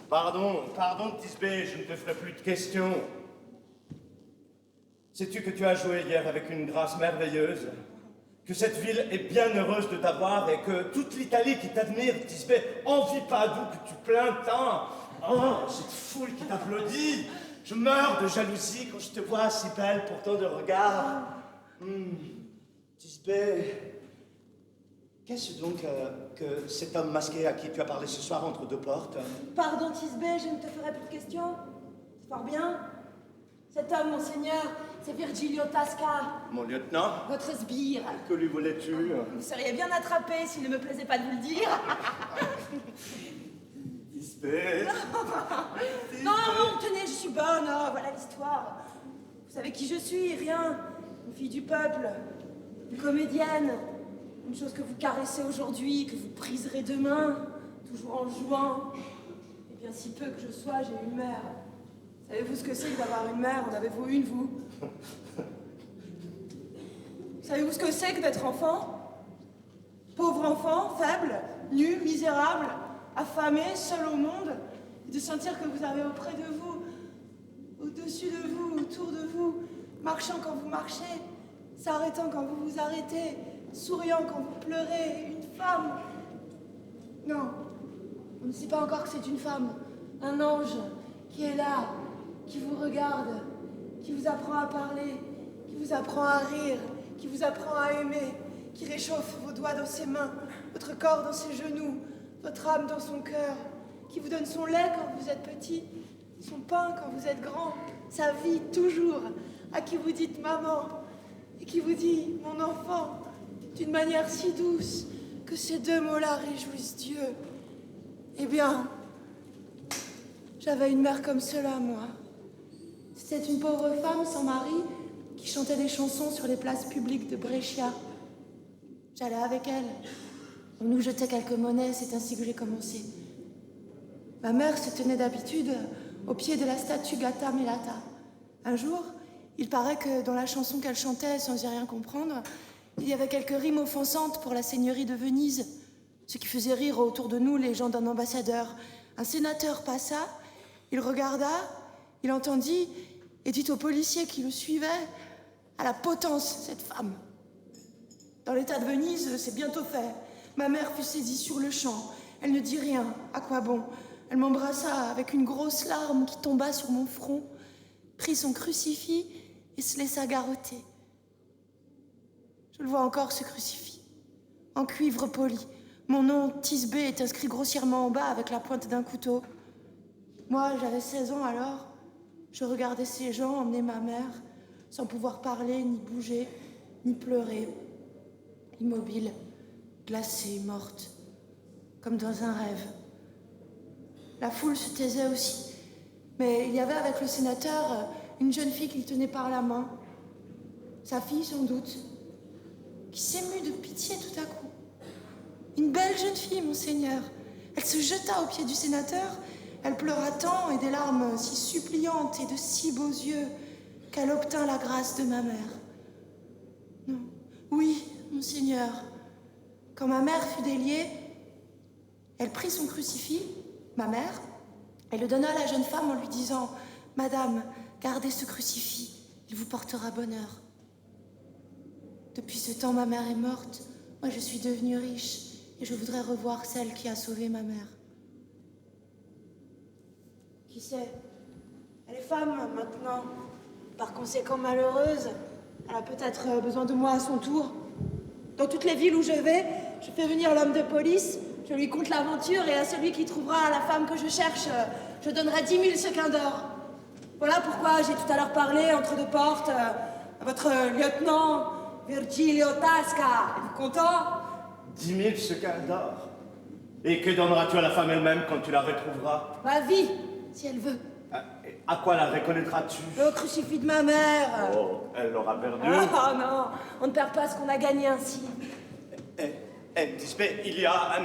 Pardon, Tisbé, je ne te ferai plus de questions. Sais-tu que tu as joué hier avec une grâce merveilleuse? Que cette ville est bien heureuse de t'avoir et que toute l'Italie qui t'admire, Tisbé, envie pas d'où que tu plains tant. Oh, cette foule qui t'applaudit. Je meurs de jalousie quand je te vois si belle pour tant de regards. Tisbé, qu'est-ce donc que cet homme masqué à qui tu as parlé ce soir entre deux portes? Pardon, Tisbé, je ne te ferai plus de questions. C'est fort bien. Cet homme, monseigneur, c'est Virgilio Tasca. Mon lieutenant? Votre sbire. Que lui voulais-tu? Vous seriez bien attrapé s'il ne me plaisait pas de vous le dire. Tisbé. Non, tenez, je suis bonne. Oh, voilà l'histoire. Vous savez qui je suis, rien. Une fille du peuple. Une comédienne. Une chose que vous caressez aujourd'hui, que vous briserez demain. Toujours en jouant. Et bien si peu que je sois, j'ai une mère. Savez-vous ce que c'est que d'avoir une mère? En avez-vous une, vous? Savez-vous ce que c'est que d'être enfant? Pauvre enfant, faible, nu, misérable, affamé, seul au monde, et de sentir que vous avez auprès de vous, au-dessus de vous, autour de vous, marchant quand vous marchez, s'arrêtant quand vous vous arrêtez, souriant quand vous pleurez, une femme. Non, on ne sait pas encore que c'est une femme, un ange qui est là, qui vous regarde, qui vous apprend à parler, qui vous apprend à rire, qui vous apprend à aimer, qui réchauffe vos doigts dans ses mains, votre corps dans ses genoux, votre âme dans son cœur, qui vous donne son lait quand vous êtes petit, son pain quand vous êtes grand, sa vie toujours, à qui vous dites maman, et qui vous dit mon enfant, d'une manière si douce que ces deux mots-là réjouissent Dieu. Eh bien, j'avais une mère comme cela, moi. C'était une pauvre femme sans mari qui chantait des chansons sur les places publiques de Brescia. J'allais avec elle. On nous jetait quelques monnaies, c'est ainsi que j'ai commencé. Ma mère se tenait d'habitude au pied de la statue Gata Melata. Un jour, il paraît que dans la chanson qu'elle chantait, sans y rien comprendre, il y avait quelques rimes offensantes pour la seigneurie de Venise, ce qui faisait rire autour de nous les gens d'un ambassadeur. Un sénateur passa, il regarda, il entendit et dit au policier qui le suivait: à la potence, cette femme. Dans l'état de Venise, c'est bientôt fait. Ma mère fut saisie sur le champ. Elle ne dit rien. À quoi bon? Elle m'embrassa avec une grosse larme qui tomba sur mon front, prit son crucifix et se laissa garrotter. Je le vois encore, ce crucifix, en cuivre poli. Mon nom, Tisbé, est inscrit grossièrement en bas avec la pointe d'un couteau. Moi, j'avais 16 ans alors. Je regardais ces gens emmener ma mère, sans pouvoir parler, ni bouger, ni pleurer. Immobile, glacée, morte, comme dans un rêve. La foule se taisait aussi. Mais il y avait avec le sénateur une jeune fille qui le tenait par la main. Sa fille, sans doute, qui s'émut de pitié tout à coup. Une belle jeune fille, monseigneur. Elle se jeta aux pieds du sénateur. Elle pleura tant et des larmes si suppliantes et de si beaux yeux qu'elle obtint la grâce de ma mère. Non, oui, monseigneur. Quand ma mère fut déliée, elle prit son crucifix, ma mère, et le donna à la jeune femme en lui disant: Madame, gardez ce crucifix, il vous portera bonheur. Depuis ce temps, ma mère est morte. Moi, je suis devenue riche et je voudrais revoir celle qui a sauvé ma mère. Qui sait? Elle est femme maintenant, par conséquent malheureuse. Elle a peut-être besoin de moi à son tour. Dans toutes les villes où je vais, je fais venir l'homme de police, je lui conte l'aventure et à celui qui trouvera la femme que je cherche, je donnerai 10 000 sequins d'or. Voilà pourquoi j'ai tout à l'heure parlé entre deux portes à votre lieutenant Virgilio Tasca. Êtes-vous content? 10 000 sequins d'or. Et que donneras-tu à la femme elle-même quand tu la retrouveras? Ma vie, si elle veut. À quoi la reconnaîtras-tu? Le crucifix de ma mère. Oh, elle l'aura perdu. Oh non, on ne perd pas ce qu'on a gagné ainsi. Tisbé, il y a un